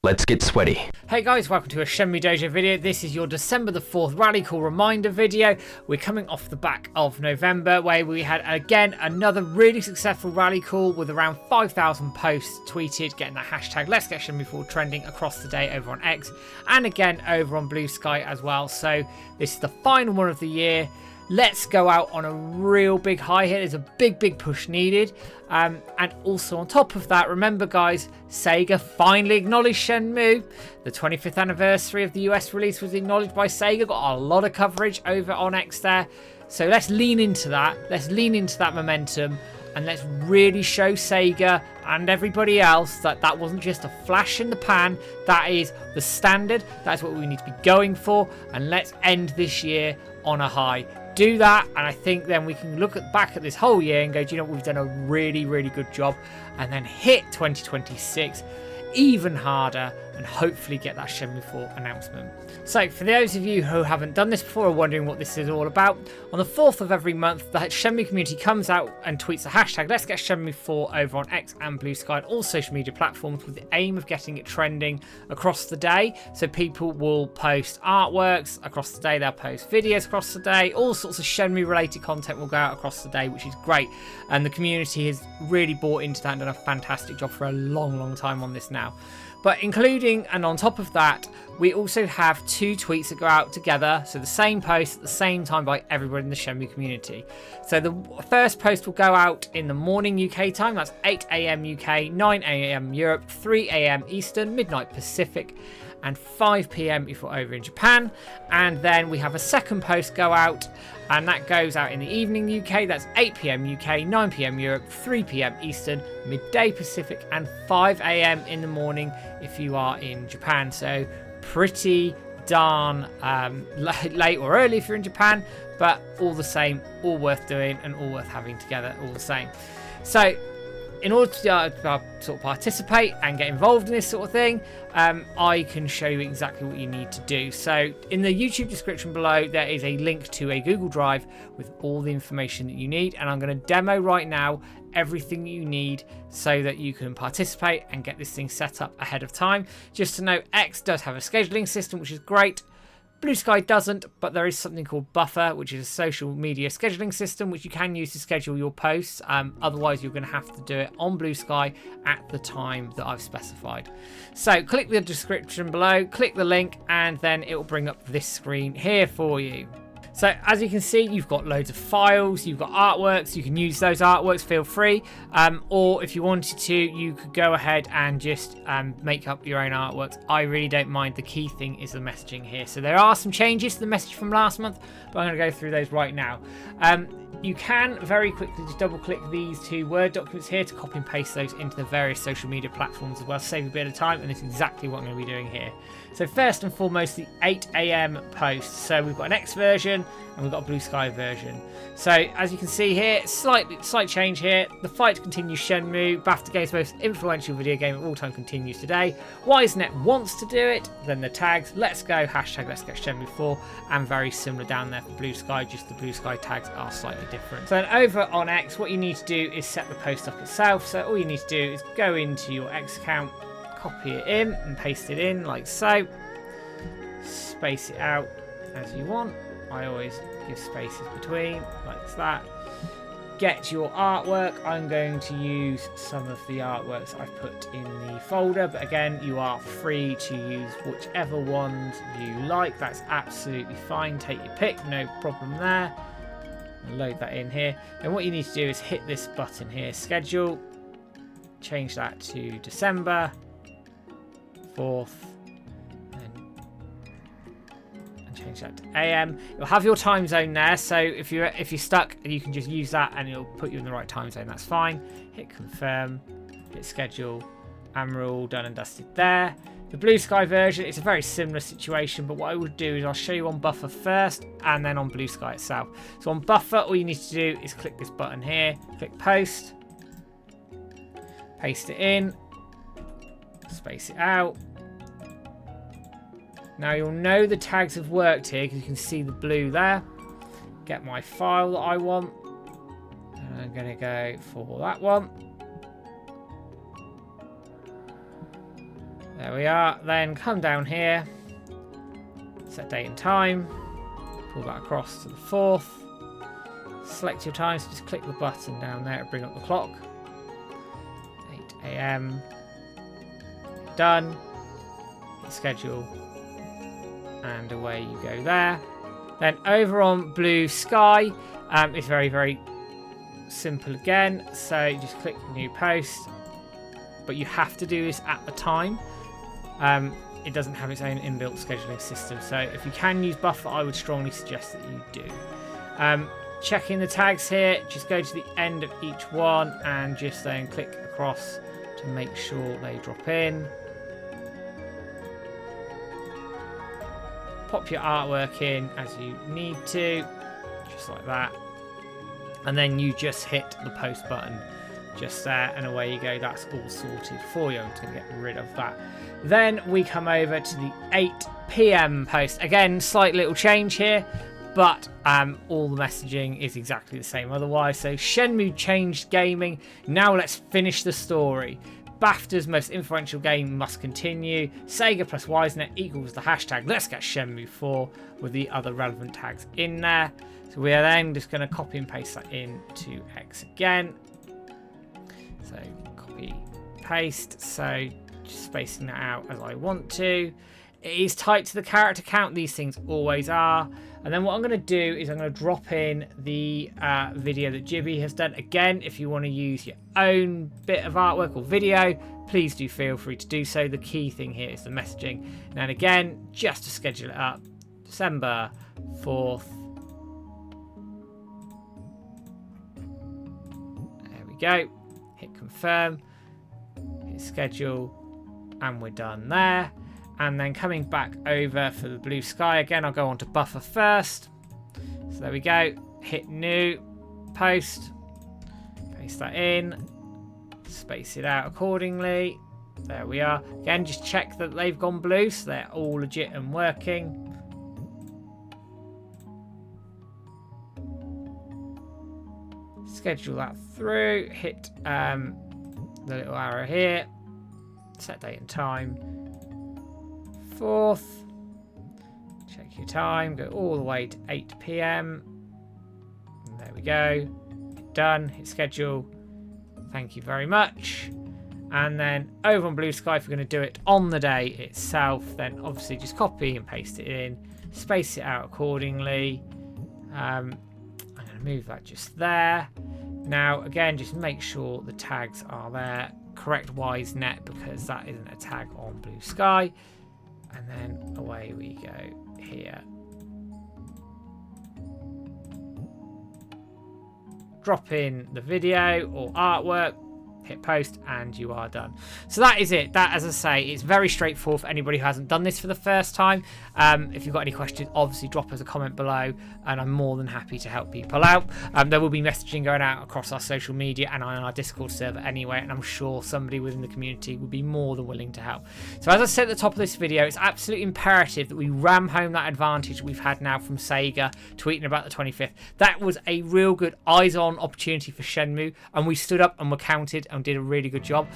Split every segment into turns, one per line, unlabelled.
Let's get sweaty.
Hey guys, welcome to a Shenmue Dojo video. This is your December the 4th rally call reminder video. We're coming off the back of November where we had again another really successful rally call with around 5,000 posts tweeted, getting the hashtag Let's Get Shenmue 4 trending across the day over on X and again over on Blue Sky as well. So this is the final one of the year. Let's go out on a real big high here. There's a big push needed. And also on top of that, remember guys, SEGA finally acknowledged Shenmue. The 25th anniversary of the US release was acknowledged by SEGA. Got a lot of coverage over on X there. So let's lean into that. Let's lean into that momentum. And let's really show SEGA and everybody else that that wasn't just a flash in the pan. That is the standard. That's what we need to be going for. And let's end this year on a high. Do that, and I think then we can look back at this whole year and go, do you know what, we've done a really good job, and then hit 2026 even harder and hopefully get that Shenmue 4 announcement. So for those of you who haven't done this before or wondering what this is all about, on the 4th of every month the Shenmue community comes out and tweets the hashtag Let's Get Shenmue 4 over on X and Blue Sky and all social media platforms with the aim of getting it trending across the day. So people will post artworks across the day, they'll post videos across the day, all sorts of Shenmue related content will go out across the day, which is great, and the community has really bought into that and done a fantastic job for a long time on this now. But including and on top of that, we also have 2 tweets that go out together. So the same post at the same time by everybody in the Shenmue community. So the first post will go out in the morning UK time. That's 8 AM UK, 9 AM Europe, 3 AM Eastern, midnight Pacific, and 5 PM if we're over in Japan. And then we have a second post go out, and that goes out in the evening UK. That's 8 PM UK, 9 PM Europe, 3 PM Eastern, midday Pacific, and 5 AM in the morning if you are in Japan. So pretty darn late or early if you're in Japan, but all the same, all worth doing and all worth having together all the same. So in order to sort of participate and get involved in this sort of thing, I can show you exactly what you need to do. So in the YouTube description below, there is a link to a Google Drive with all the information that you need. And I'm going to demo right now everything you need so that you can participate and get this thing set up ahead of time. Just to note, X does have a scheduling system, which is great. Blue Sky doesn't, but there is something called Buffer, which is a social media scheduling system which you can use to schedule your posts. Otherwise, you're going to have to do it on Blue Sky at the time that I've specified. So click the description below, click the link, and then it will bring up this screen here for you. So as you can see, you've got loads of files, you've got artworks, you can use those artworks, feel free. Or if you wanted to, you could go ahead and just make up your own artworks. I really don't mind. The key thing is the messaging here. So there are some changes to the message from last month, but I'm going to go through those right now. You can very quickly just double click these 2 Word documents here to copy and paste those into the various social media platforms as well, save a bit of time, and it's exactly what I'm going to be doing here. So first and foremost, the 8 AM post. So we've got an X version and we've got a Blue Sky version. So as you can see here, slight change here. The fight continues Shenmue. BAFTA Game's most influential video game of all time continues today. Wisenet wants to do it. Then the tags, let's go, hashtag let's get Shenmue 4, and very similar down there for Blue Sky, just the Blue Sky tags are slightly different. So then over on X, what you need to do is set the post up itself. So all you need to do is go into your X account, copy it in and paste it in like so. Space it out as you want. I always give spaces between like that. Get your artwork. I'm going to use some of the artworks I've put in the folder, but again, you are free to use whichever ones you like. That's absolutely fine. Take your pick, no problem there. Load that in here. And what you need to do is hit this button here, schedule, change that to December 4th, and change that to AM. You'll have your time zone there, so if you're stuck, you can just use that and it'll put you in the right time zone. That's fine. Hit confirm, hit schedule, and we're all done and dusted there. The Blue Sky version, it's a very similar situation, but what I would do is I'll show you on Buffer first and then on Blue Sky itself. So on Buffer, all you need to do is click this button here, click post, paste it in, space it out. Now you'll know the tags have worked here because you can see the blue there. Get my file that I want, and I'm going to go for that one. There we are. Then come down here, set date and time, pull that across to the 4th, select your time, so just click the button down there to bring up the clock. 8 AM. Done. Hit schedule, and away you go there. Then over on Blue Sky, it's very, very simple again. So you just click new post, but you have to do this at the time. It doesn't have its own inbuilt scheduling system, so if you can use buffer, I would strongly suggest that you do. Checking the tags here, just go to the end of each one and just then click across to make sure they drop in. Pop your artwork in as you need to, just like that, and then you just hit the post button just there, and away you go. That's all sorted for you. I'm just going to get rid of that. Then we come over to the 8 PM post. Again, slight little change here, but all the messaging is exactly the same otherwise. So Shenmue changed gaming. Now let's finish the story. BAFTA's most influential game must continue. Sega plus Wisnet equals the hashtag. Let's get Shenmue 4 with the other relevant tags in there. So we are then just going to copy and paste that into X again. So copy, paste. So just spacing that out as I want to. It is tight to the character count. These things always are. And then what I'm going to do is I'm going to drop in the video that Jibby has done. Again, if you want to use your own bit of artwork or video, please do feel free to do so. The key thing here is the messaging. And again, just to schedule it up, December 4th. There we go. Hit confirm. Hit schedule. And we're done there. And then coming back over for the Blue Sky again, I'll go on to buffer first. So there we go. Hit new, post, paste that in, space it out accordingly. There we are. Again, just check that they've gone blue, so they're all legit and working. Schedule that through. Hit the little arrow here. Set date and time. 4th, check your time, go all the way to 8 PM. And there we go. Done. Hit schedule. Thank you very much. And then over on Blue Sky, if we're going to do it on the day itself, then obviously just copy and paste it in, space it out accordingly. I'm going to move that just there. Now, again, just make sure the tags are there. Correct Wisnet, because that isn't a tag on Blue Sky. And then away we go here. Drop in the video or artwork, hit post, and you are done. So that is it. That, as I say, it's very straightforward for anybody who hasn't done this for the first time. If you've got any questions, obviously drop us a comment below, and I'm more than happy to help people out. There will be messaging going out across our social media and on our Discord server anyway, and I'm sure somebody within the community would be more than willing to help. So as I said at the top of this video, it's absolutely imperative that we ram home that advantage we've had now from Sega tweeting about the 25th. That was a real good eyes-on opportunity for Shenmue, and we stood up and were counted and did a really good job.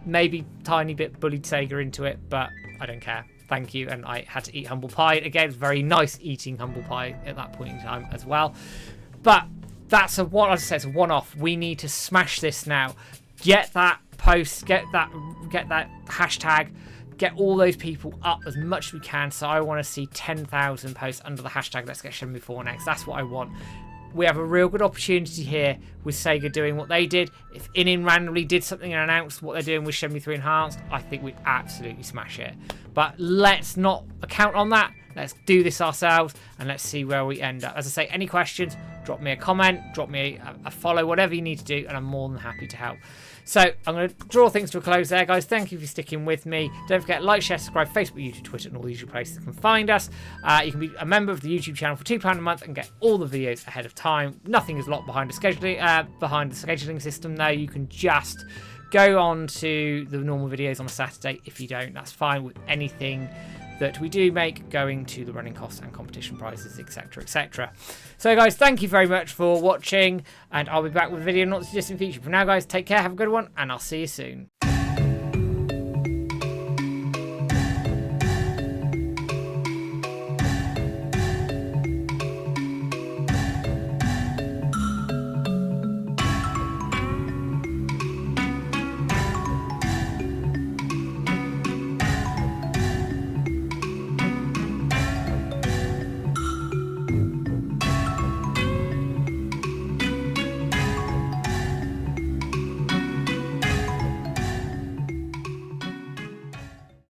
Maybe tiny bit bullied Sega into it, but I don't care. Thank you. And I had to eat humble pie. Again, it's very nice eating humble pie at that point in time as well. But that's a one. As I said, it's a one-off. We need to smash this now. Get that post. Get that hashtag. Get all those people up as much as we can. So I want to see 10,000 posts under the hashtag Let's Get Shenmue 4 next. That's what I want. We have a real good opportunity here with Sega doing what they did. If In randomly did something and announced what they're doing with Shenmue 3 Enhanced, I think we'd absolutely smash it. But let's not count on that. Let's do this ourselves, and let's see where we end up. As I say, any questions, drop me a comment, drop me a follow, whatever you need to do, and I'm more than happy to help. So I'm going to draw things to a close there, guys. Thank you for sticking with me. Don't forget, like, share, subscribe, Facebook, YouTube, Twitter, and all the usual places you can find us. You can be a member of the YouTube channel for £2 a month and get all the videos ahead of time. Nothing is locked behind the scheduling system, though. You can just go on to the normal videos on a Saturday. If you don't, that's fine. With anything that we do make going to the running costs and competition prizes, etc, etc. So guys, thank you very much for watching, and I'll be back with a video in not too distant future. For now, guys, take care, have a good one, and I'll see you soon.